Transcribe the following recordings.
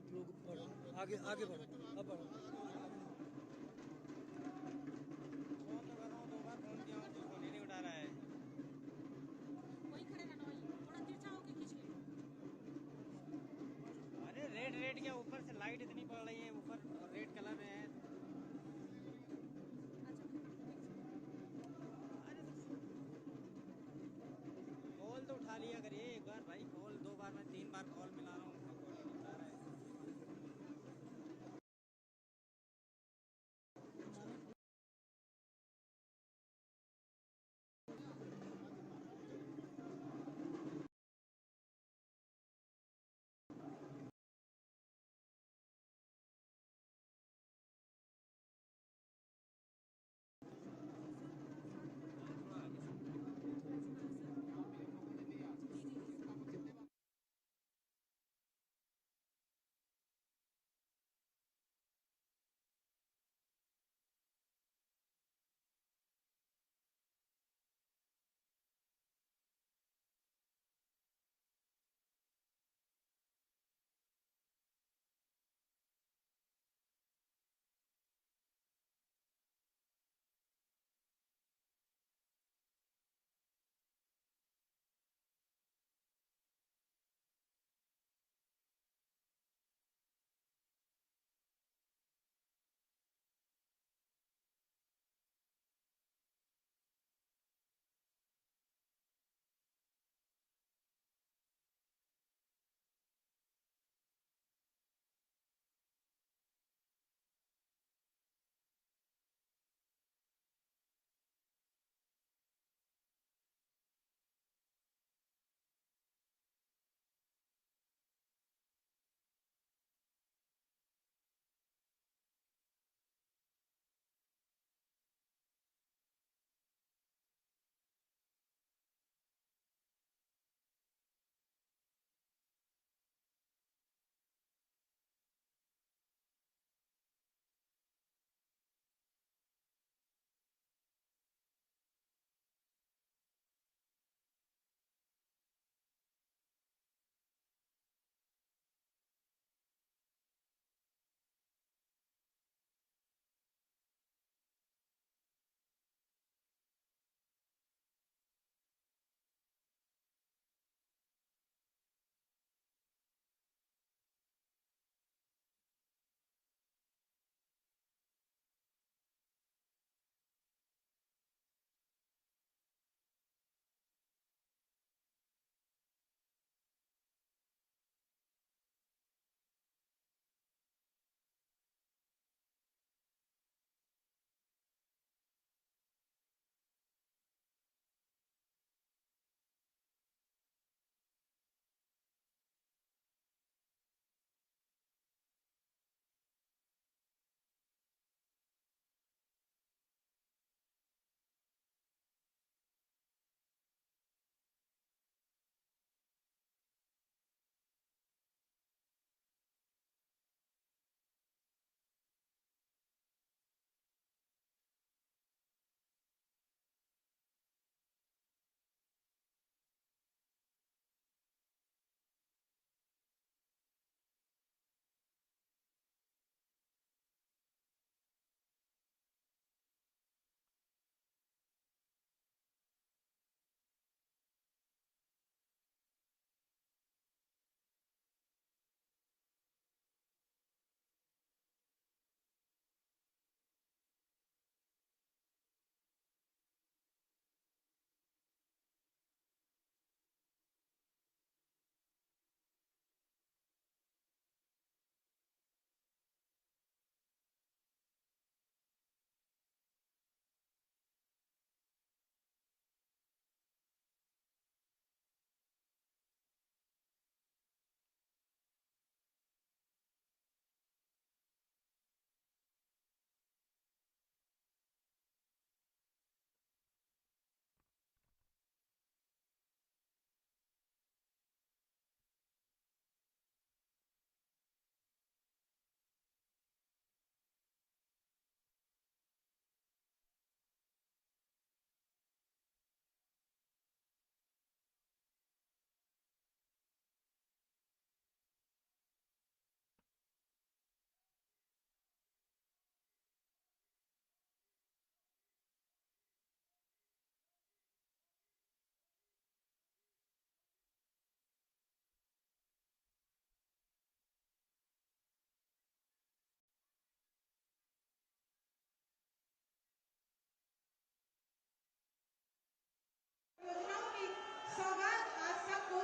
आप लोग बढ़ो, आगे आगे बढ़ो, अब बढ़ो। फोन तो कर रहा हूँ, 2 बार फोन किया हूँ, कोई फोन ही नहीं उठा रहा है। वही खड़े रहना, वही थोड़ा तिरछा होके खींच के लो। अरे रेड रेड क्या, ऊपर से लाइट इतनी पड़ रही है ऊपर, और रेड कलर में है। अच्छा ठीक है। अरे तो कॉल तो उठा लिया करिए एक बार भाई, कॉल 2 बार, मैं 3 बार कॉल मिला रहा हूँ, उसका कॉल ही नहीं उठा रहा है।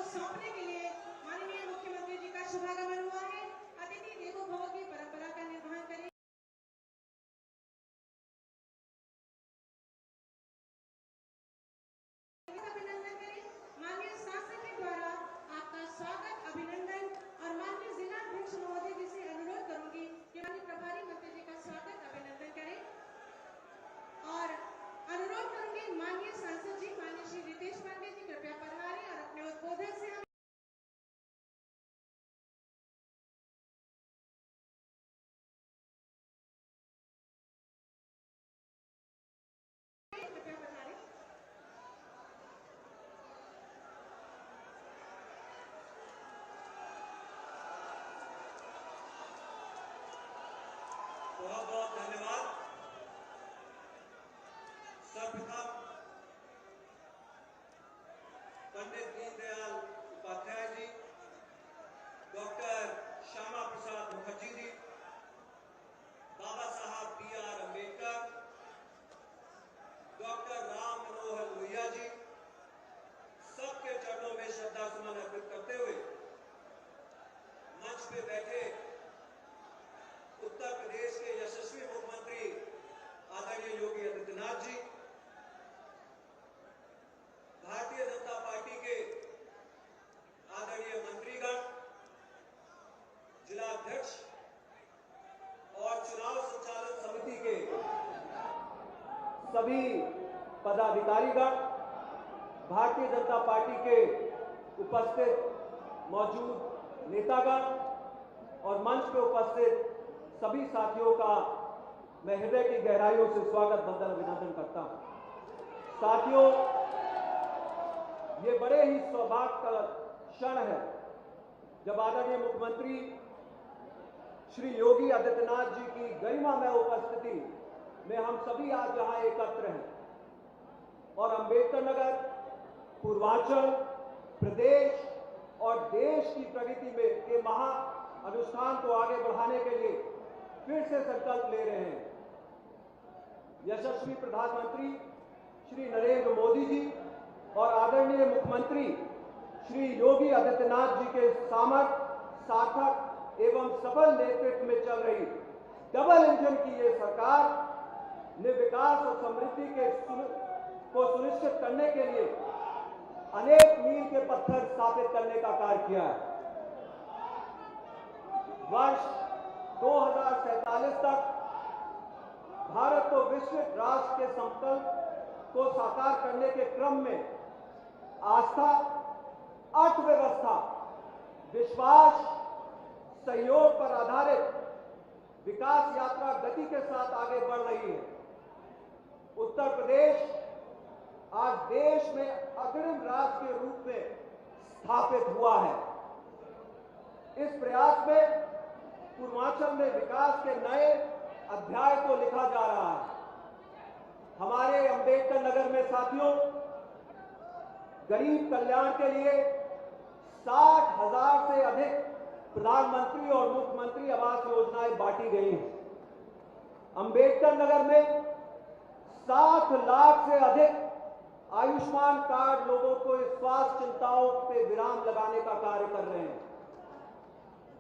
सौंपने के लिए माननीय मुख्यमंत्री जी का शुभागमन हुआ है। अतिथि देवो भव की परंपरा का निर्वहन करें। अभिनंदन करें। माननीय सांसद के द्वारा आपका स्वागत अभिनंदन और माननीय जिला अध्यक्ष महोदय जी से अनुरोध करूंगी कि माननीय प्रभारी मंत्री जी का स्वागत अभिनंदन करें और अनुरोध करूंगी माननीय सांसद जी माननीय श्री रितेश पांडे जी कृपया पधारें और अपने उद्बोधन से हम कृपया पधारें। बहुत बहुत धन्यवाद। सर्वप्रथम पंडित दीनदयाल उपाध्याय जी, डॉक्टर श्यामा प्रसाद मुखर्जी जी, बाबा साहब B.R. अम्बेडकर, डॉक्टर राम मनोहर लोहिया जी, सबके चरणों में श्रद्धा सुमन अर्पित करते हुए मंच पे बैठे उत्तर प्रदेश के यशस्वी मुख्यमंत्री आदरणीय योगी आदित्यनाथ जी, भारतीय जनता पार्टी के आदरणीय मंत्रीगण, जिला अध्यक्ष और चुनाव संचालन समिति के सभी पदाधिकारीगण, भारतीय जनता पार्टी के उपस्थित मौजूद नेतागण और मंच पे उपस्थित सभी साथियों का मैं हृदय की गहराइयों से स्वागत बंदन अभिनंदन करता हूं। साथियों, ये बड़े ही सौभाग्य का क्षण है जब आदरणीय मुख्यमंत्री श्री योगी आदित्यनाथ जी की गरिमामय उपस्थिति में हम सभी आज यहां एकत्र हैं और अंबेडकर नगर, पूर्वांचल, प्रदेश और देश की प्रगति में के महा अनुष्ठान को आगे बढ़ाने के लिए फिर से संकल्प ले रहे हैं। यशस्वी प्रधानमंत्री श्री नरेंद्र मोदी जी और आदरणीय मुख्यमंत्री श्री योगी आदित्यनाथ जी के सामर्थ्य, सार्थक एवं सफल नेतृत्व में चल रही डबल इंजन की ये सरकार ने विकास और समृद्धि को सुनिश्चित करने के लिए अनेक मील के पत्थर स्थापित करने का कार्य किया है। वर्ष 2047 तक भारत को विश्व राष्ट्र के संकल्प को साकार करने के क्रम में आस्था, अर्थव्यवस्था, विश्वास, सहयोग पर आधारित विकास यात्रा गति के साथ आगे बढ़ रही है। उत्तर प्रदेश आज देश में अग्रिम राज्य के रूप में स्थापित हुआ है। इस प्रयास में पूर्वांचल में विकास के नए अध्याय को लिखा जा रहा है। हमारे अंबेडकर नगर में साथियों, गरीब कल्याण के लिए 60,000 से अधिक प्रधानमंत्री और मुख्यमंत्री आवास योजनाएं बांटी गई हैं। अंबेडकर नगर में 7 लाख से अधिक आयुष्मान कार्ड लोगों को स्वास्थ्य चिंताओं पे विराम लगाने का कार्य कर रहे हैं।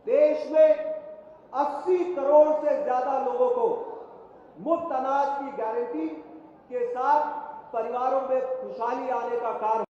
देश में 80 करोड़ से ज्यादा लोगों को मुफ्त अनाज की गारंटी के साथ परिवारों में खुशहाली आने का कार्य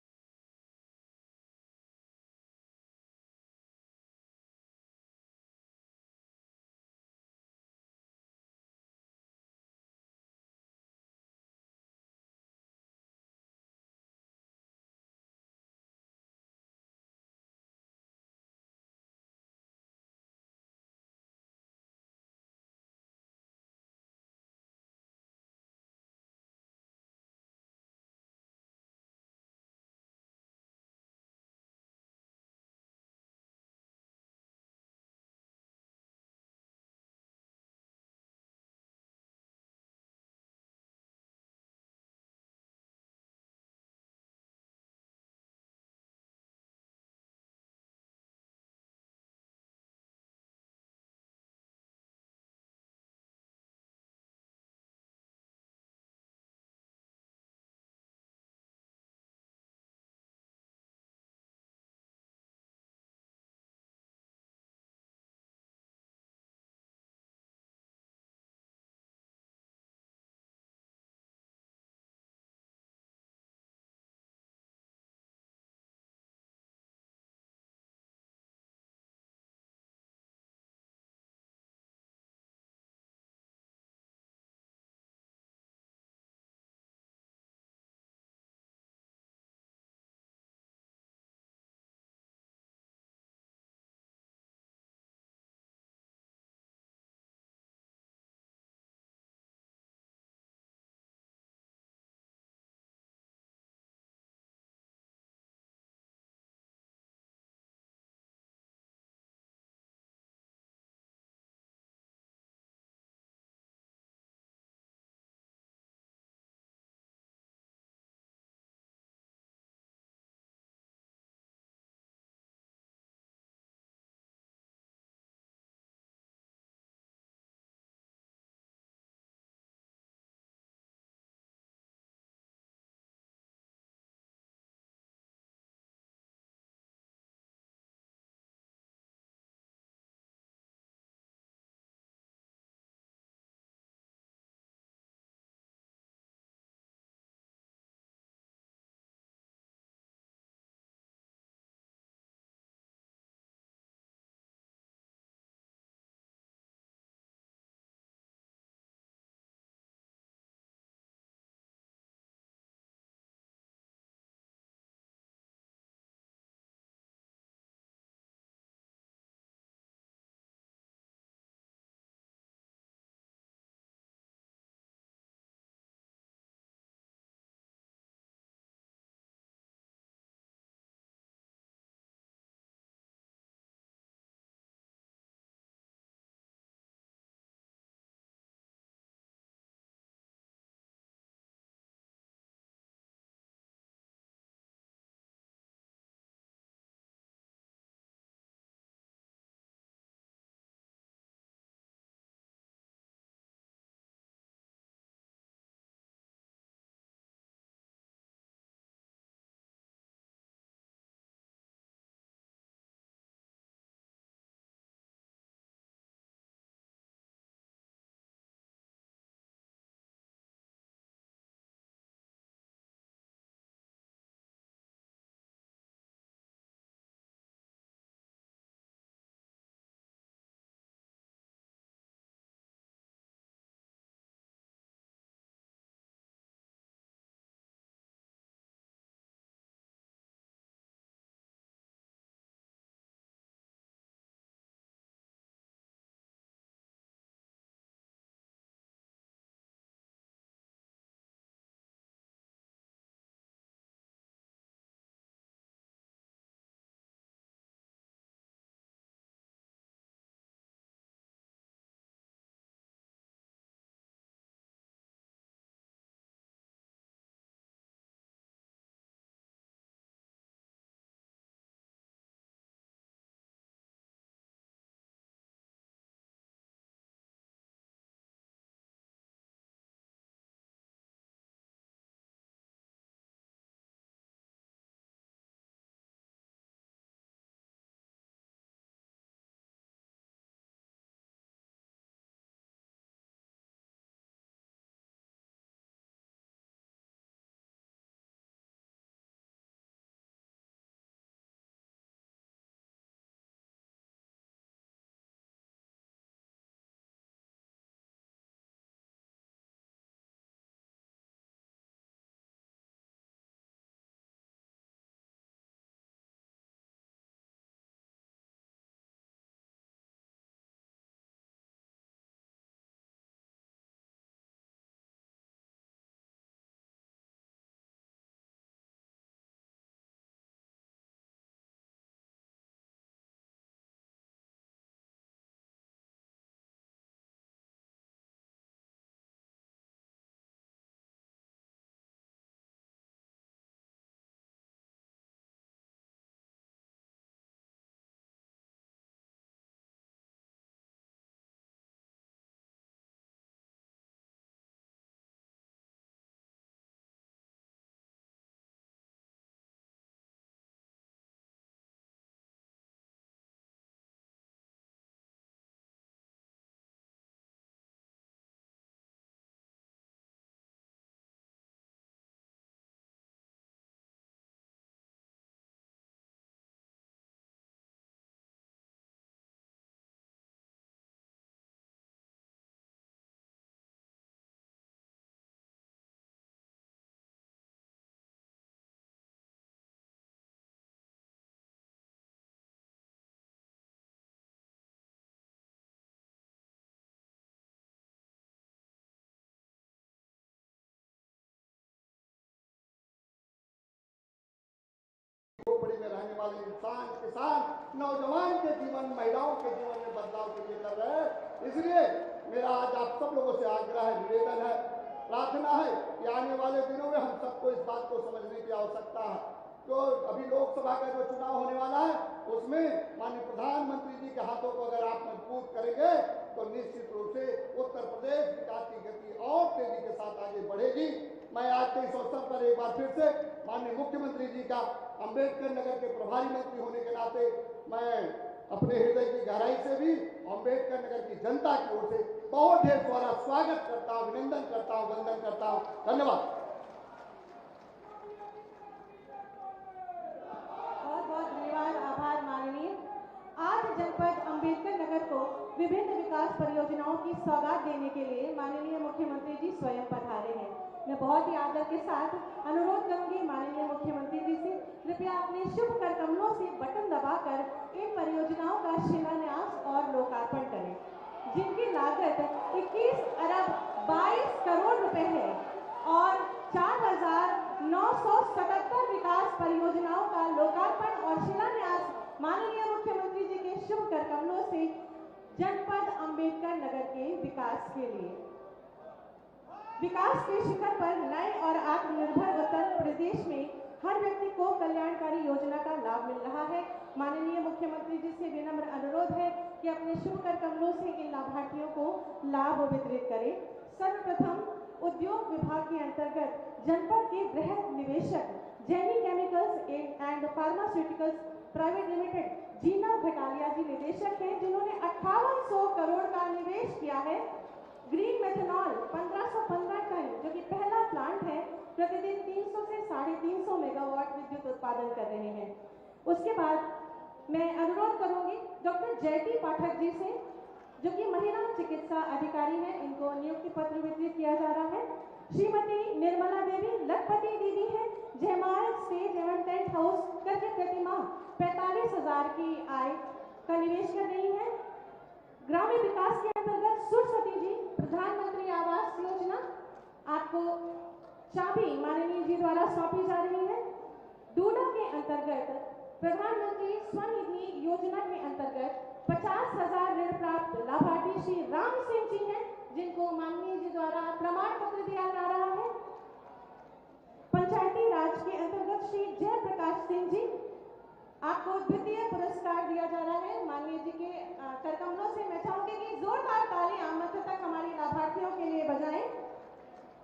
झोपड़ी में रहने वाले इंसान, किसान, नौजवान के जीवन, महिलाओं के जीवन में बदलाव के लिए कर रहे हैं। इसलिए मेरा आज आप सब लोगों से आग्रह है, निवेदन है, प्रार्थना है कि आने वाले दिनों में हम सबको इस बात को समझने की आवश्यकता है। तो अभी लोकसभा का जो चुनाव होने वाला है उसमें माननीय प्रधानमंत्री जी के हाथों को अगर आप मजबूत करेंगे तो निश्चित रूप से उत्तर प्रदेश विकास की गति और तेजी के साथ आगे बढ़ेगी। मैं आज के इस अवसर पर एक बार फिर से माननीय मुख्यमंत्री जी का अंबेडकर नगर के प्रभारी मंत्री होने के नाते मैं अपने हृदय की गहराई से भी अंबेडकर नगर की जनता की ओर से बहुत ढेर सारा स्वागत करता हूं, अभिनंदन करता हूं, वंदन करता हूं। धन्यवाद। बहुत बहुत धन्यवाद, आभार माननीय। आज जनपद अंबेडकर नगर को विभिन्न विकास परियोजनाओं की सौगात देने के लिए माननीय मुख्यमंत्री जी स्वयं पधारे हैं। मैं बहुत ही आदर के साथ अनुरोध करूंगी माननीय मुख्यमंत्री जी से कृपया अपने शुभ कर कमलों से बटन दबाकर इन परियोजनाओं का शिलान्यास और लोकार्पण करें, जिनकी लागत 21 अरब 22 करोड़ रुपए है और 4,977 विकास परियोजनाओं का लोकार्पण और शिलान्यास माननीय मुख्यमंत्री जी के शुभ कर कमलों से जनपद अंबेडकर नगर के विकास के लिए। विकास के शिखर पर नए और आत्मनिर्भर उत्तर प्रदेश में हर व्यक्ति को कल्याणकारी योजना का लाभ मिल रहा है। माननीय मुख्यमंत्री जी से विनम्र अनुरोध है कि अपने शुभ कर कमलों से इन लाभार्थियों को लाभ वितरित करें। सर्वप्रथम उद्योग विभाग के अंतर्गत जनपद के बृहद निवेशक Jaini chemicals and pharmaceuticals private limited Jinav Ghataliya ji निदेशक हैं, जिन्होंने 5800 करोड़ का निवेश किया है। ग्रीन मेथनॉल 1515 टन जो कि पहला प्लांट है, प्रतिदिन 300 से 350 मेगावाट विद्युत उत्पादन कर रहे हैं। उसके बाद मैं अनुरोध करूंगी डॉक्टर जयती पाठक जी से, जो कि महिला चिकित्सा अधिकारी हैं, इनको नियुक्ति पत्र वितरित किया जा रहा है। श्रीमती निर्मला देवी लखपति दीदी हैं, जयमाल स्टेज एवं टेंट हाउस करके प्रतिमाह 45,000 की आय का निवेश कर रही है। ग्रामीण विकास के अंतर्गत सुरसती जी प्रधानमंत्री आवास योजना आपको चाबी माननीय जी द्वारा सौंपी जा रही है। डूडा के अंतर्गत प्रधानमंत्री स्वनिधि योजना के अंतर्गत 50,000 ऋण प्राप्त लाभार्थी श्री राम सिंह जी हैं, जिनको माननीय जी द्वारा प्रमाण पत्र दिया जा रहा है। पंचायती राज के अंतर्गत श्री जयप्रकाश सिंह जी, आपको द्वितीय पुरस्कार दिया जा रहा है। माननीय जी के करकमलों से मैं चाहूंगी कि जोरदार तालियां मंच तक हमारे लाभार्थियों के लिए बजाएं।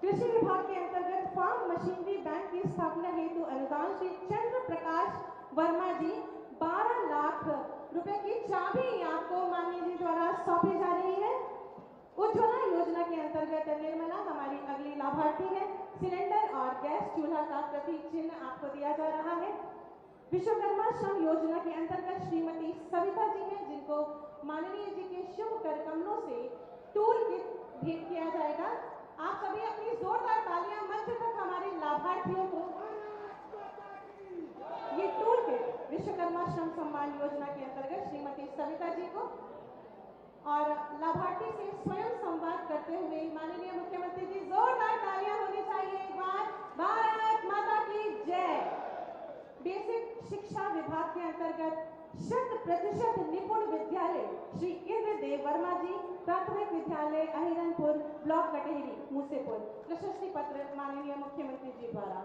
कृषि विभाग के अंतर्गत फार्म मशीनरी बैंक की स्थापना हेतु अनुदान श्री चंद्र प्रकाश वर्मा जी 12 लाख रुपए की चाबी आपको माननीय जी द्वारा सौंपी जा रही है। उज्ज्वला योजना के अंतर्गत निर्मला हमारी अगली लाभार्थी है। सिलेंडर और गैस चूल्हा का प्रतीक चिन्ह आपको दिया जा रहा है। विश्वकर्मा श्रम योजना के अंतर्गत श्रीमती सविता जी हैं, जिनको माननीय जी के शुभ कर कमलों से टूल किट भेंट किया जाएगा। आप सभी अपनी जोरदार तालियां मंच तक हमारे लाभार्थियों को ये टूल किट विश्वकर्मा श्रम सम्मान योजना के अंतर्गत श्रीमती सविता जी को और लाभार्थी से स्वयं संवाद करते हुए माननीय मुख्यमंत्री जी, जोरदार तालियां होनी चाहिए एक बार। भारत माता की जय। बेसिक शिक्षा विभाग के अंतर्गत 100% निपुण विद्यालय श्री इंद्रदेव वर्मा जी, प्राथमिक विद्यालय अहिरनपुर ब्लॉक कटेहरी मूसेपुर, प्रशस्ति पत्र माननीय मुख्यमंत्री जी द्वारा।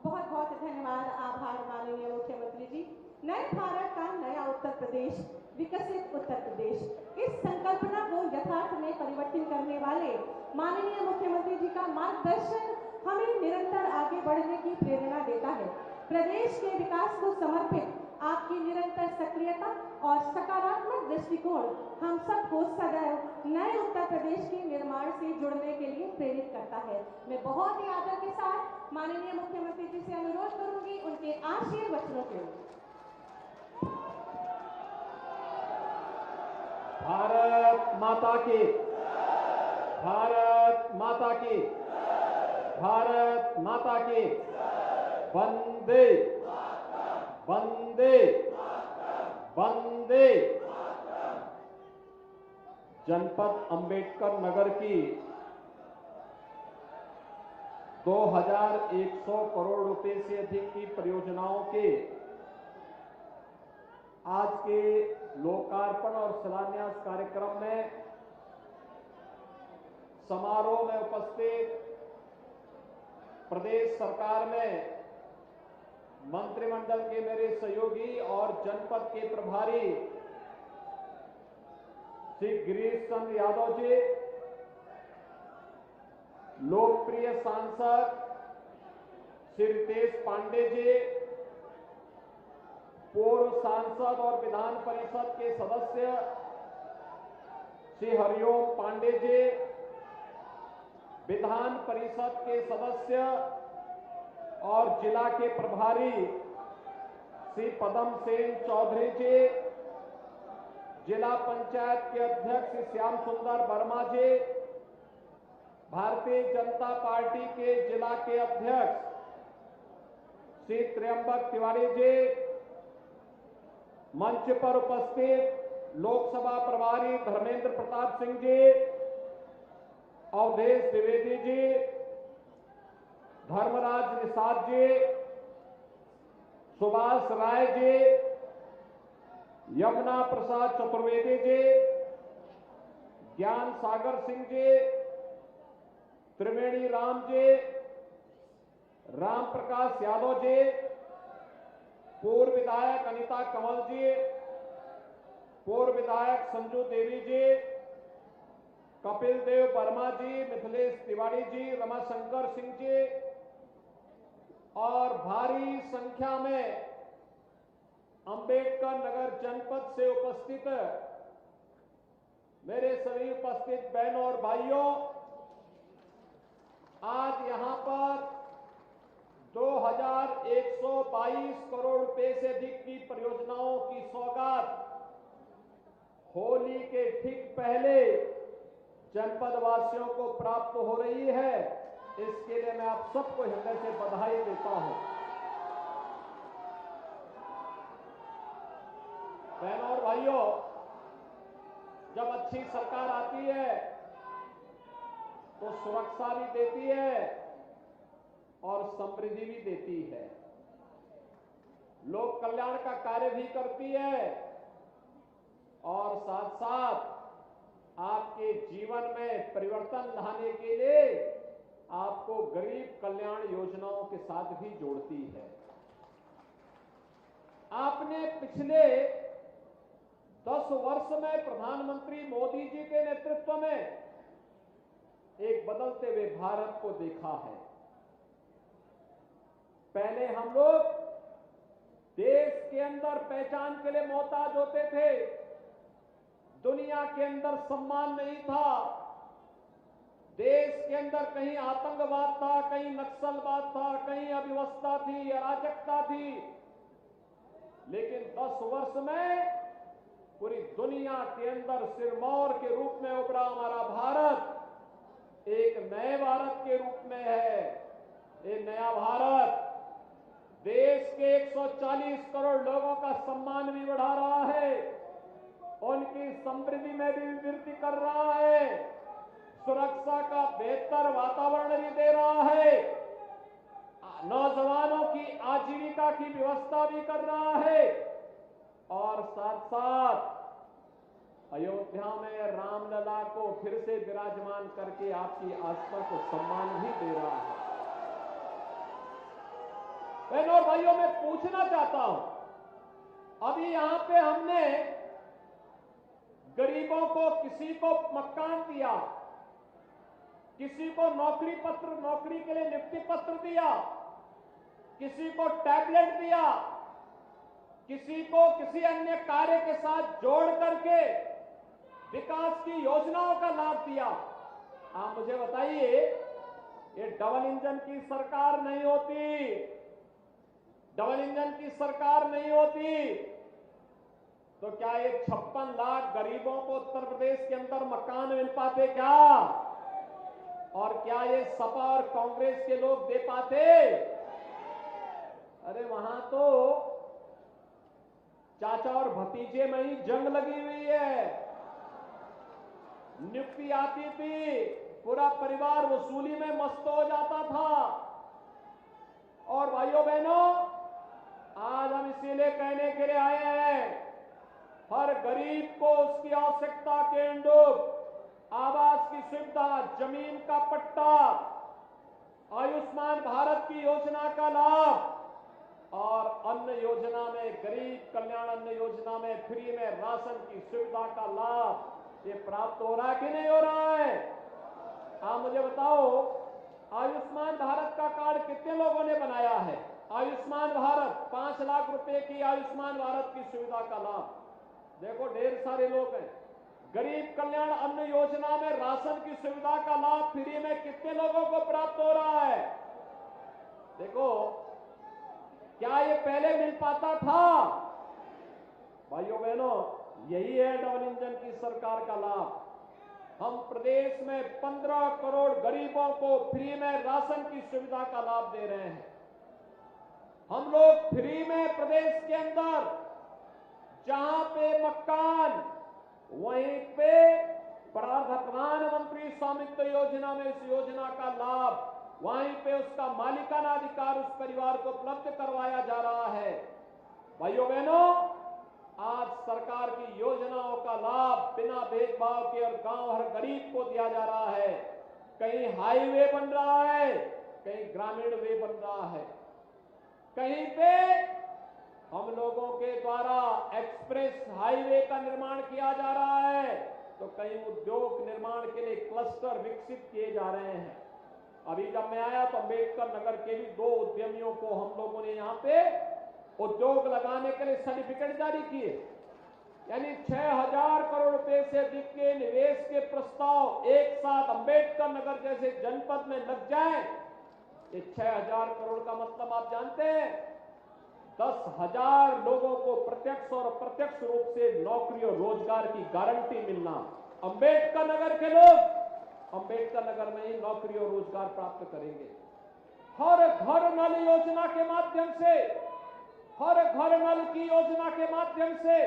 बहुत बहुत धन्यवाद, आभार माननीय मुख्यमंत्री जी। नए भारत का नया उत्तर प्रदेश, विकसित उत्तर प्रदेश, इस संकल्पना को यथार्थ में परिवर्तन करने वाले माननीय मुख्यमंत्री जी का मार्गदर्शन हमें निरंतर आगे बढ़ने की प्रेरणा देता है। प्रदेश के विकास को समर्पित आपकी निरंतर सक्रियता और सकारात्मक दृष्टिकोण हम सबको सदैव नए उत्तर प्रदेश के निर्माण से जुड़ने के लिए प्रेरित करता है। मैं बहुत ही आदर के साथ माननीय मुख्यमंत्री जी से अनुरोध करूंगी उनके आशीर्वचनों के लिए। भारत माता की, भारत माता की, भारत माता की, वंदे वंदे वंदे। जनपद अंबेडकर नगर की 2100 करोड़ रुपए से अधिक की परियोजनाओं के आज के लोकार्पण और शिलान्यास कार्यक्रम में समारोह में उपस्थित प्रदेश सरकार में मंत्रिमंडल के मेरे सहयोगी और जनपद के प्रभारी श्री गिरीश चंद्र यादव जी, लोकप्रिय सांसद श्री रितेश पांडे जी, पूर्व सांसद और विधान परिषद के सदस्य श्री हरिओम पांडे जी, विधान परिषद के सदस्य और जिला के प्रभारी श्री पदम सेन चौधरी जी, जिला पंचायत के अध्यक्ष श्री श्याम सुंदर वर्मा जी, भारतीय जनता पार्टी के जिला के अध्यक्ष श्री त्र्यंबक तिवारी जी, मंच पर उपस्थित लोकसभा प्रभारी धर्मेंद्र प्रताप सिंह जी, अवधेश द्विवेदी जी, धर्मराज निषाद जी, सुभाष राय जी, यमुना प्रसाद चतुर्वेदी जी, ज्ञान सागर सिंह जी, त्रिवेणी राम जी, राम प्रकाश यादव जी, पूर्व विधायक अनिता कंवल जी, पूर्व विधायक संजू देवी जी, कपिल देव वर्मा जी, मिथिलेश तिवारी जी, रमाशंकर सिंह जी और भारी संख्या में अंबेडकर नगर जनपद से उपस्थित मेरे सभी उपस्थित बहनों और भाइयों, आज यहां पर 2122 करोड़ रुपए से अधिक की परियोजनाओं की सौगात होली के ठीक पहले जनपद वासियों को प्राप्त हो रही है। इसके लिए मैं आप सबको हृदय से बधाई देता हूं। बहनों और भाइयों, जब अच्छी सरकार आती है तो सुरक्षा भी देती है और समृद्धि भी देती है, लोक कल्याण का कार्य भी करती है और साथ साथ आपके जीवन में परिवर्तन लाने के लिए आपको गरीब कल्याण योजनाओं के साथ भी जोड़ती है। आपने पिछले 10 वर्ष में प्रधानमंत्री मोदी जी के नेतृत्व में एक बदलते हुए भारत को देखा है। पहले हम लोग देश के अंदर पहचान के लिए मोहताज होते थे, दुनिया के अंदर सम्मान नहीं था, देश के अंदर कहीं आतंकवाद था, कहीं नक्सलवाद था, कहीं अव्यवस्था थी, अराजकता थी। लेकिन 10 वर्ष में पूरी दुनिया के अंदर सिरमौर के रूप में उभरा हमारा भारत एक नए भारत के रूप में है। ये नया भारत देश के 140 करोड़ लोगों का सम्मान भी बढ़ा रहा है, उनकी समृद्धि में भी वृद्धि कर रहा है, सुरक्षा का बेहतर वातावरण भी दे रहा है, नौजवानों की आजीविका की व्यवस्था भी कर रहा है और साथ साथ अयोध्या में रामलला को फिर से विराजमान करके आपकी आस्था को सम्मान भी दे रहा है। बहनों और भाइयों, मैं पूछना चाहता हूं, अभी यहां पे हमने गरीबों को, किसी को मकान दिया, किसी को नौकरी के लिए नियुक्ति पत्र दिया, किसी को टैबलेट दिया, किसी को किसी अन्य कार्य के साथ जोड़ करके विकास की योजनाओं का लाभ दिया। आप मुझे बताइए, ये डबल इंजन की सरकार नहीं होती, डबल इंजन की सरकार नहीं होती तो क्या ये 56 लाख गरीबों को उत्तर प्रदेश के अंदर मकान मिल पाते क्या? और क्या ये सपा और कांग्रेस के लोग दे पाते? अरे वहां तो चाचा और भतीजे में ही जंग लगी हुई है। नियुक्ति आती थी, पूरा परिवार वसूली में मस्त हो जाता था। और भाइयों बहनों, आज हम इसीलिए कहने के लिए आए हैं हर गरीब को उसकी आवश्यकता के अनुरूप आवास की सुविधा, जमीन का पट्टा, आयुष्मान भारत की योजना का लाभ और अन्न योजना में, गरीब कल्याण अन्न योजना में फ्री में राशन की सुविधा का लाभ ये प्राप्त हो रहा है कि नहीं हो रहा है? आप मुझे बताओ, आयुष्मान भारत का कार्ड कितने लोगों ने बनाया है? आयुष्मान भारत 5 लाख रुपए की आयुष्मान भारत की सुविधा का लाभ देखो ढेर सारे लोग हैं। गरीब कल्याण अन्न योजना में राशन की सुविधा का लाभ फ्री में कितने लोगों को प्राप्त हो रहा है? देखो, क्या ये पहले मिल पाता था? भाइयों बहनों, यही है डबल इंजन की सरकार का लाभ। हम प्रदेश में 15 करोड़ गरीबों को फ्री में राशन की सुविधा का लाभ दे रहे हैं। हम लोग फ्री में प्रदेश के अंदर जहां पे मकान, वहीं पे प्रधानमंत्री स्वामित्व योजना में इस योजना का लाभ, वहीं पे उसका मालिकाना अधिकार उस परिवार को उपलब्ध करवाया जा रहा है। भाइयों बहनों, आज सरकार की योजनाओं का लाभ बिना भेदभाव के और गांव हर गरीब को दिया जा रहा है। कहीं हाईवे बन रहा है, कहीं ग्रामीण वे बन रहा है, कहीं पे हम लोगों के द्वारा एक्सप्रेस हाईवे का निर्माण किया जा रहा है, तो कहीं उद्योग निर्माण के लिए क्लस्टर विकसित किए जा रहे हैं। अभी जब मैं आया तो अम्बेडकर नगर के भी 2 उद्यमियों को हम लोगों ने यहाँ पे उद्योग लगाने के लिए सर्टिफिकेट जारी किए। यानी 6000 करोड़ रुपए से अधिक के निवेश के प्रस्ताव एक साथ अम्बेडकर नगर जैसे जनपद में लग जाए। ये 6000 करोड़ का मतलब आप जानते हैं, 10,000 लोगों को प्रत्यक्ष और अप्रत्यक्ष रूप से नौकरी और रोजगार की गारंटी मिलना। अम्बेडकर नगर के लोग अम्बेडकर नगर में ही नौकरी और रोजगार प्राप्त करेंगे। हर घर नल योजना के माध्यम से, हर घर नल की योजना के माध्यम से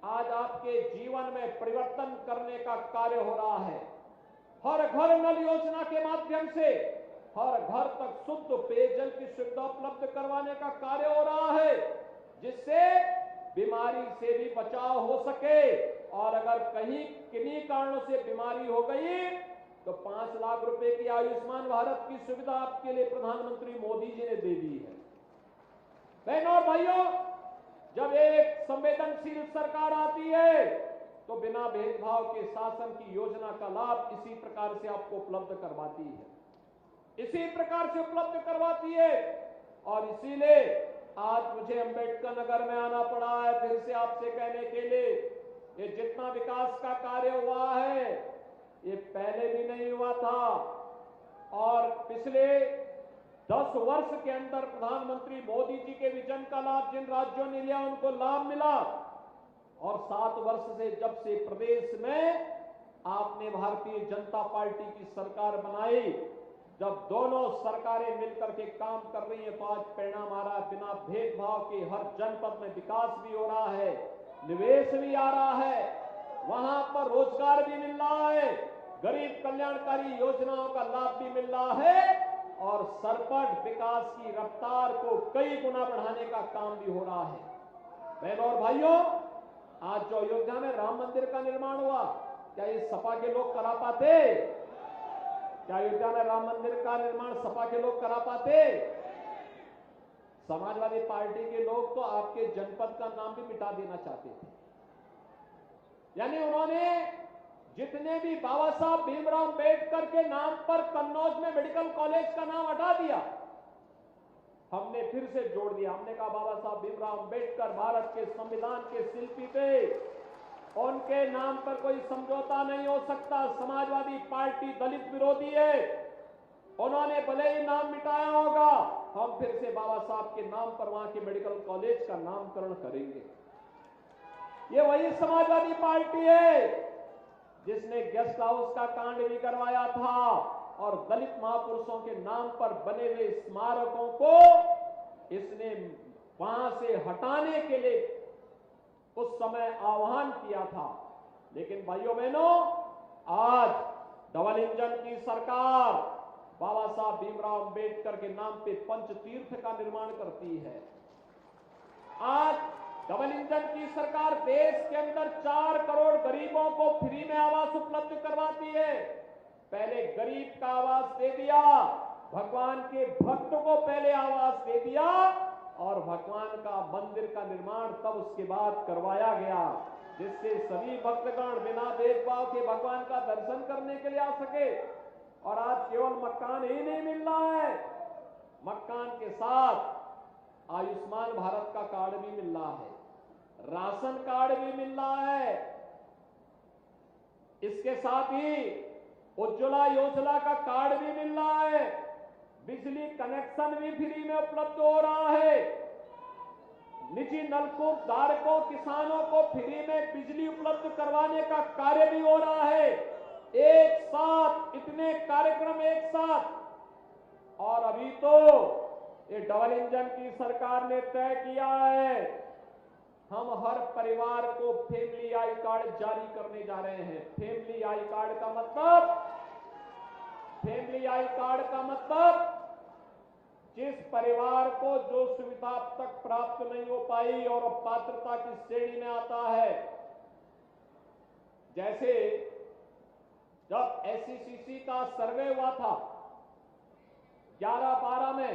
आज आपके जीवन में परिवर्तन करने का कार्य हो रहा है। हर घर नल योजना के माध्यम से हर घर तक शुद्ध पेयजल की सुविधा उपलब्ध करवाने का कार्य हो रहा है, जिससे बीमारी से भी बचाव हो सके। और अगर कहीं किन्हीं कारणों से बीमारी हो गई तो 5 लाख रुपए की आयुष्मान भारत की सुविधा आपके लिए प्रधानमंत्री मोदी जी ने दे दी है। बहनों और भाइयों, जब एक संवेदनशील सरकार आती है तो बिना भेदभाव के शासन की योजना का लाभ इसी प्रकार से आपको उपलब्ध करवाती है, इसी प्रकार से उपलब्ध करवाती है। और इसीलिए आज मुझे अम्बेडकर नगर में आना पड़ा है फिर से आपसे कहने के लिए, ये जितना विकास का कार्य हुआ है ये पहले भी नहीं हुआ था। और पिछले 10 वर्ष के अंदर प्रधानमंत्री मोदी जी के विजन का लाभ जिन राज्यों ने लिया उनको लाभ मिला। और 7 वर्ष से जब से प्रदेश में आपने भारतीय जनता पार्टी की सरकार बनाई, जब दोनों सरकारें मिलकर के काम कर रही हैं, तो आज परिणाम आ रहा है। बिना भेदभाव के हर जनपद में विकास भी हो रहा है, निवेश भी आ रहा है, वहां पर रोजगार भी मिल रहा है, गरीब कल्याणकारी योजनाओं का लाभ भी मिल रहा है और सरपट विकास की रफ्तार को कई गुना बढ़ाने का काम भी हो रहा है। बहनों और भाइयों, आज जो अयोध्या में राम मंदिर का निर्माण हुआ, क्या ये सपा के लोग करा पाते? क्या अयोध्या में राम मंदिर का निर्माण सपा के लोग करा पाते? समाजवादी पार्टी के लोग तो आपके जनपद का नाम भी मिटा देना चाहते थे। यानी उन्होंने जितने भी बाबा साहब भीमराव अंबेडकर के नाम पर कन्नौज में मेडिकल कॉलेज का नाम हटा दिया, हमने फिर से जोड़ दिया। हमने कहा बाबा साहब भीमराव अंबेडकर भारत के संविधान के शिल्पी थे, उनके नाम पर कोई समझौता नहीं हो सकता। समाजवादी पार्टी दलित विरोधी है, उन्होंने भले ही नाम मिटाया होगा, हम फिर से बाबा साहब के नाम पर वहां के मेडिकल कॉलेज का नामकरण करेंगे। ये वही समाजवादी पार्टी है जिसने गेस्ट हाउस का कांड भी करवाया था और दलित महापुरुषों के नाम पर बने हुए स्मारकों को इसने वहां से हटाने के लिए उस समय आह्वान किया था। लेकिन भाइयों बहनों, आज डबल इंजन की सरकार बाबा साहब भीमराव अंबेडकर के नाम पे पंचतीर्थ का निर्माण करती है। आज डबल इंजन की सरकार देश के अंदर 4 करोड़ गरीबों को फ्री में आवास उपलब्ध करवाती है। पहले गरीब का आवास दे दिया, भगवान के भक्त को पहले आवास दे दिया और भगवान का मंदिर का निर्माण तब उसके बाद करवाया गया, जिससे सभी भक्तगण बिना भेदभाव के भगवान का दर्शन करने के लिए आ सके। और आज केवल मकान ही नहीं मिल रहा है, मकान के साथ आयुष्मान भारत का कार्ड भी मिल रहा है, राशन कार्ड भी मिल रहा है, इसके साथ ही उज्ज्वला योजना का कार्ड भी मिल रहा है, बिजली कनेक्शन भी फ्री में उपलब्ध हो रहा है, निजी नलकूप धारकों किसानों को फ्री में बिजली उपलब्ध करवाने का कार्य भी हो रहा है। एक साथ इतने कार्यक्रम एक साथ, और अभी तो ये डबल इंजन की सरकार ने तय किया है, हम हर परिवार को फैमिली आई कार्ड जारी करने जा रहे हैं। फैमिली आई कार्ड का मतलब, फैमिली आई कार्ड का मतलब जिस परिवार को जो सुविधा अब तक प्राप्त नहीं हो पाई और पात्रता की श्रेणी में आता है, जैसे जब एससीसीसी का सर्वे हुआ था 11-12 में,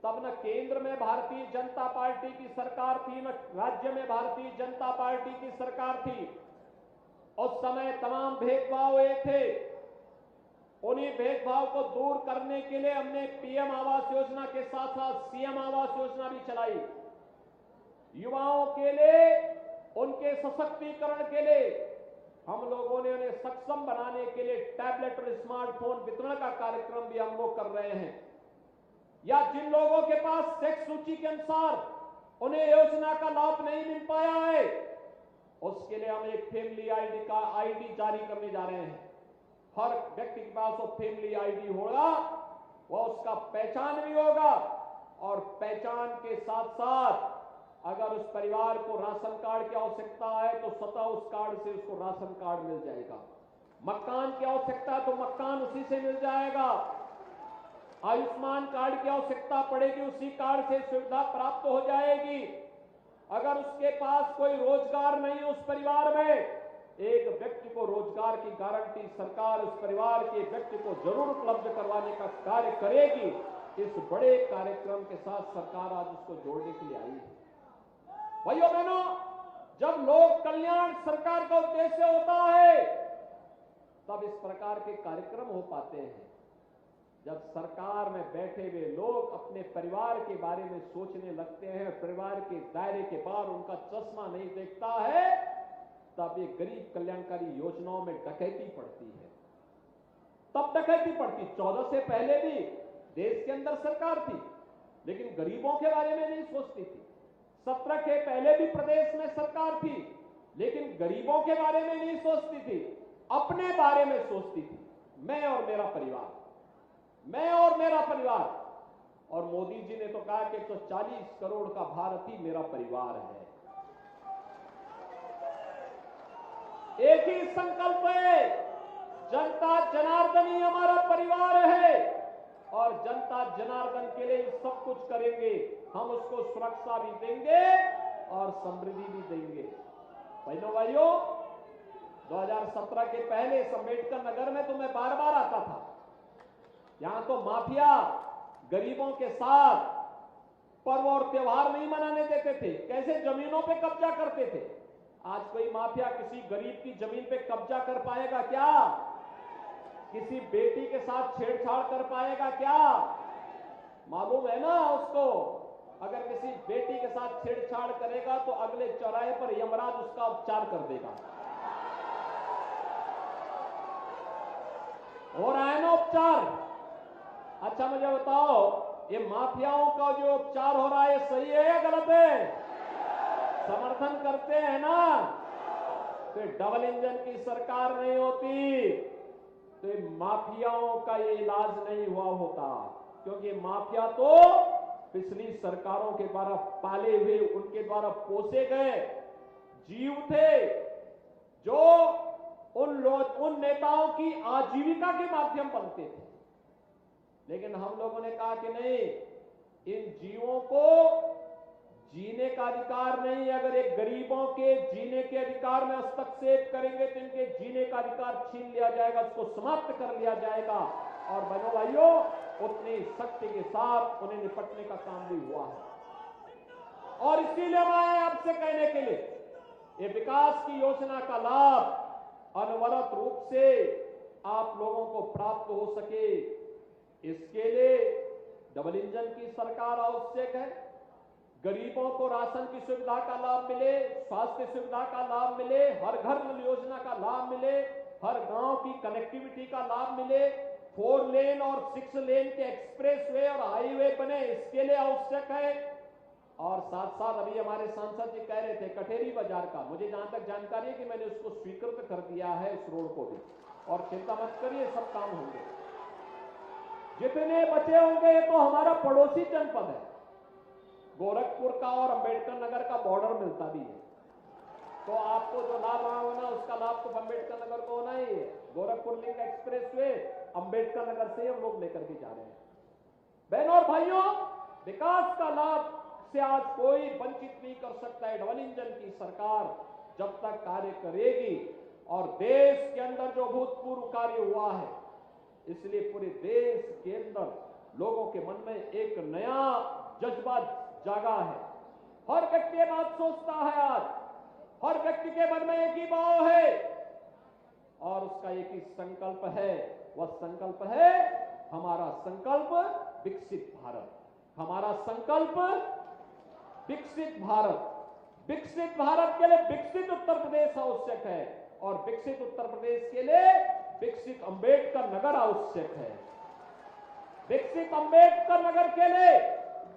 तब न केंद्र में भारतीय जनता पार्टी की सरकार थी, न राज्य में भारतीय जनता पार्टी की सरकार थी। उस समय तमाम भेदभाव हुए थे, उन्हीं भेदभाव को दूर करने के लिए हमने पीएम आवास योजना के साथ साथ सीएम आवास योजना भी चलाई। युवाओं के लिए, उनके सशक्तिकरण के लिए हम लोगों ने उन्हें सक्षम बनाने के लिए टैबलेट और स्मार्टफोन वितरण का कार्यक्रम भी हम लोग कर रहे हैं। या जिन लोगों के पास सेक्स सूची के अनुसार उन्हें योजना का लाभ नहीं मिल पाया है, उसके लिए हम एक फैमिली आईडी का आईडी जारी करने जा रहे हैं। हर व्यक्ति के पास वो फैमिली आईडी होगा, वह उसका पहचान भी होगा, और पहचान के साथ साथ अगर उस परिवार को राशन कार्ड की आवश्यकता है तो स्वतः उस कार्ड से उसको राशन कार्ड मिल जाएगा। मकान की आवश्यकता है तो मकान उसी से मिल जाएगा। आयुष्मान कार्ड की आवश्यकता पड़ेगी, उसी कार्ड से सुविधा प्राप्त हो जाएगी। अगर उसके पास कोई रोजगार नहीं है उस परिवार में, एक व्यक्ति को रोजगार की गारंटी सरकार उस परिवार के व्यक्ति को जरूर उपलब्ध करवाने का कार्य करेगी। इस बड़े कार्यक्रम के साथ सरकार आज उसको जोड़ने के लिए आई है। भाइयों बहनों, जब लोक कल्याण सरकार का उद्देश्य होता है तब इस प्रकार के कार्यक्रम हो पाते हैं। जब सरकार में बैठे हुए लोग अपने परिवार के बारे में सोचने लगते हैं, परिवार के दायरे के बाहर उनका चश्मा नहीं देखता है, तब ये गरीब कल्याणकारी योजनाओं में डकैती पड़ती है। तब डकैती पड़ती, 14 से पहले भी देश के अंदर सरकार थी लेकिन गरीबों के बारे में नहीं सोचती थी। 17 के पहले भी प्रदेश में सरकार थी लेकिन गरीबों के बारे में नहीं सोचती थी, अपने बारे में सोचती थी, मैं और मेरा परिवार, मैं और मेरा परिवार। और मोदी जी ने तो कहा कि 140 करोड़ का भारत ही मेरा परिवार है। एक ही संकल्प है, जनता जनार्दन ही हमारा परिवार है और जनता जनार्दन के लिए सब कुछ करेंगे। हम उसको सुरक्षा भी देंगे और समृद्धि भी देंगे। बहनों भाइयों, 2017 के पहले अम्बेडकर नगर में तो मैं बार बार आता था। यहां तो माफिया गरीबों के साथ पर्व और त्योहार नहीं मनाने देते थे, कैसे जमीनों पे कब्जा करते थे। आज कोई माफिया किसी गरीब की जमीन पे कब्जा कर पाएगा क्या? किसी बेटी के साथ छेड़छाड़ कर पाएगा क्या? मालूम है ना उसको, अगर किसी बेटी के साथ छेड़छाड़ करेगा तो अगले चौराहे पर यमराज उसका उपचार कर देगा। हो रहा है ना उपचार? अच्छा मुझे बताओ, ये माफियाओं का जो उपचार हो रहा है सही है या गलत है? समर्थन करते हैं ना? तो डबल इंजन की सरकार नहीं होती तो माफियाओं का ये इलाज नहीं हुआ होता, क्योंकि माफिया तो पिछली सरकारों के द्वारा पाले हुए, उनके द्वारा पोसे गए जीव थे, जो उन नेताओं की आजीविका के माध्यम बनते थे। लेकिन हम लोगों ने कहा कि नहीं, इन जीवों को जीने का अधिकार नहीं। अगर एक गरीबों के जीने के अधिकार में हस्तक्षेप करेंगे तो इनके जीने का अधिकार छीन लिया जाएगा, उसको समाप्त कर लिया जाएगा। और बहनों भाइयों, उतनी सख्ती के साथ उन्हें निपटने का काम भी हुआ है। और इसीलिए मैं आए आपसे कहने के लिए, ये विकास की योजना का लाभ अनवरत रूप से आप लोगों को प्राप्त हो सके, इसके लिए डबल इंजन की सरकार आवश्यक है। गरीबों को राशन की सुविधा का लाभ मिले, स्वास्थ्य सुविधा का लाभ मिले, हर घर नल योजना का लाभ मिले, हर गांव की कनेक्टिविटी का लाभ मिले, 4 लेन और 6 लेन के एक्सप्रेस वे और हाईवे बने, इसके लिए आवश्यक है। और साथ साथ अभी हमारे सांसद जी कह रहे थे कठेरी बाजार का, मुझे जहां तक जानकारी है कि मैंने उसको स्वीकृत कर दिया है उस रोड को भी, और चिंता मत करिए, सब काम होंगे। जितने बचे होंगे ये तो हमारा पड़ोसी जनपद है, गोरखपुर का और अंबेडकर नगर का बॉर्डर मिलता भी है, तो आपको जो लाभ होना उसका लाभ तो अंबेडकर नगर को होना ही है। Gorakhpur link expressway Ambedkar Nagar से हम लोग लेकर के जा रहे हैं। बहनों और भाइयों, विकास का लाभ से आज कोई वंचित नहीं कर सकता है। डबल इंजन की सरकार जब तक कार्य करेगी, और देश के अंदर जो भूतपूर्व कार्य हुआ है, इसलिए पूरे देश के अंदर लोगों के मन में एक नया जज्बा जागा है। हर व्यक्ति ये बात सोचता है, आज हर व्यक्ति के मन में एक ही भाव है और उसका एक ही संकल्प है। वह संकल्प है हमारा संकल्प विकसित भारत, हमारा संकल्प विकसित भारत। विकसित भारत के लिए विकसित उत्तर प्रदेश आवश्यक है, और विकसित उत्तर प्रदेश के लिए विकसित अंबेडकर नगर आवश्यक है। विकसित अंबेडकर नगर के लिए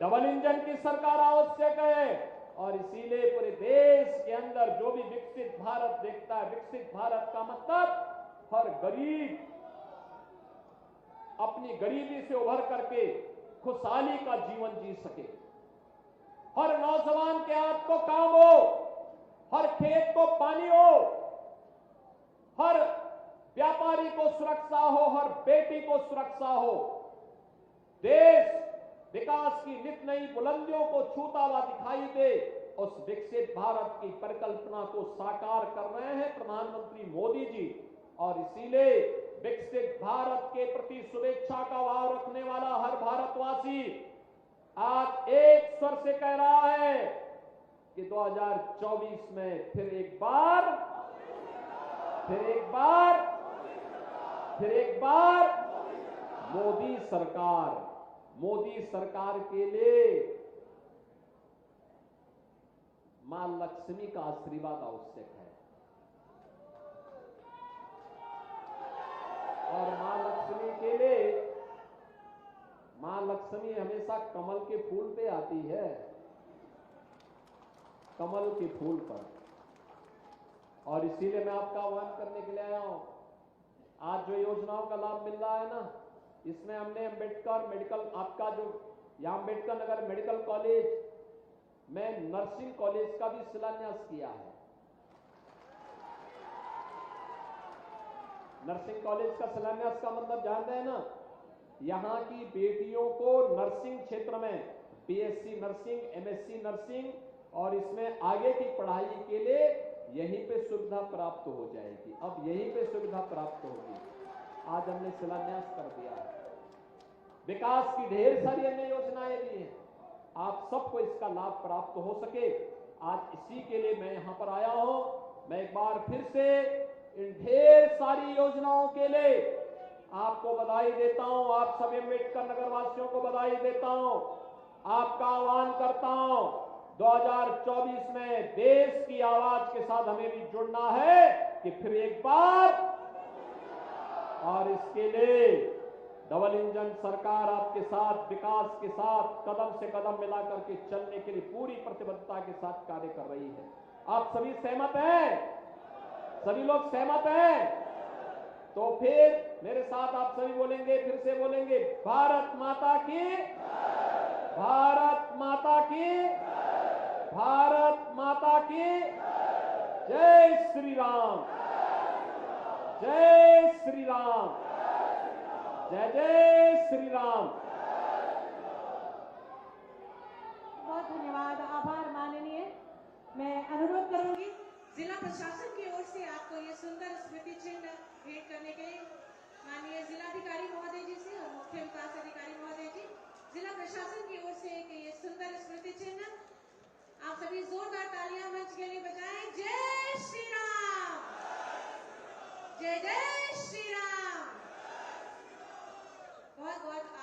डबल इंजन की सरकार आवश्यक है। और इसीलिए पूरे देश के अंदर जो भी विकसित भारत देखता है, विकसित भारत का मतलब हर गरीब अपनी गरीबी से उभर करके खुशहाली का जीवन जी सके, हर नौजवान के हाथ को काम हो, हर खेत को पानी हो, हर व्यापारी को सुरक्षा हो, हर बेटी को सुरक्षा हो। देश विकास की नित नई बुलंदियों को छूता हुआ दिखाई दे, उस विकसित भारत की परिकल्पना को साकार कर रहे हैं प्रधानमंत्री मोदी जी। और इसीलिए विकसित भारत के प्रति शुभेच्छा का भाव रखने वाला हर भारतवासी आज एक स्वर से कह रहा है कि 2024 में फिर एक बार मोदी सरकार के लिए मां लक्ष्मी का आशीर्वाद आवश्यक है। और मां लक्ष्मी के लिए, मां लक्ष्मी हमेशा कमल के फूल पे आती है, कमल के फूल पर। और इसीलिए मैं आपका आह्वान करने के लिए आया हूं। आज जो योजनाओं का लाभ मिल रहा है ना, इसमें हमने अंबेडकर मेडिकल, आपका जो यहां अंबेडकर नगर मेडिकल कॉलेज में नर्सिंग कॉलेज का भी शिलान्यास किया है। नर्सिंग कॉलेज का शिलान्यास का मतलब जानते हैं ना, यहां की बेटियों को नर्सिंग क्षेत्र में बीएससी नर्सिंग, एमएससी नर्सिंग और इसमें आगे की पढ़ाई के लिए यहीं पे सुविधा प्राप्त हो जाएगी। अब यहीं पे सुविधा प्राप्त होगी। आज हमने शिलान्यास कर दिया है। विकास की ढेर सारी अन्य योजनाएं भी हैं, आप सबको इसका लाभ प्राप्त हो सके, आज इसी के लिए मैं यहां पर आया हूं। मैं एक बार फिर से इन ढेर सारी योजनाओं के लिए आपको बधाई देता हूं, आप सभी अम्बेडकर नगर वासियों को बधाई देता हूं। आपका आह्वान करता हूं, 2024 में देश की आवाज के साथ हमें भी जुड़ना है कि फिर एक बार, और इसके लिए डबल इंजन सरकार आपके साथ विकास के साथ कदम से कदम मिलाकर के चलने के लिए पूरी प्रतिबद्धता के साथ कार्य कर रही है। आप सभी सहमत हैं? सभी लोग सहमत हैं? तो फिर मेरे साथ आप सभी बोलेंगे, फिर से बोलेंगे, भारत माता की, भारत माता की, भारत माता की जय श्री राम, जय श्री राम, जय जय श्री राम। बहुत धन्यवाद, आभार। जिला प्रशासन की ओर से आपको ये सुंदर स्मृति चिन्ह भेंट करने के लिए माननीय जिलाधिकारी महोदय जी से और मुख्य विकास अधिकारी महोदय जी, जिला प्रशासन की ओर से एक ये सुंदर स्मृति चिन्ह। आप सभी जोरदार तालियां मंच के लिए बजाएं। जय श्री राम, जय जय श्री राम। बहुत बहुत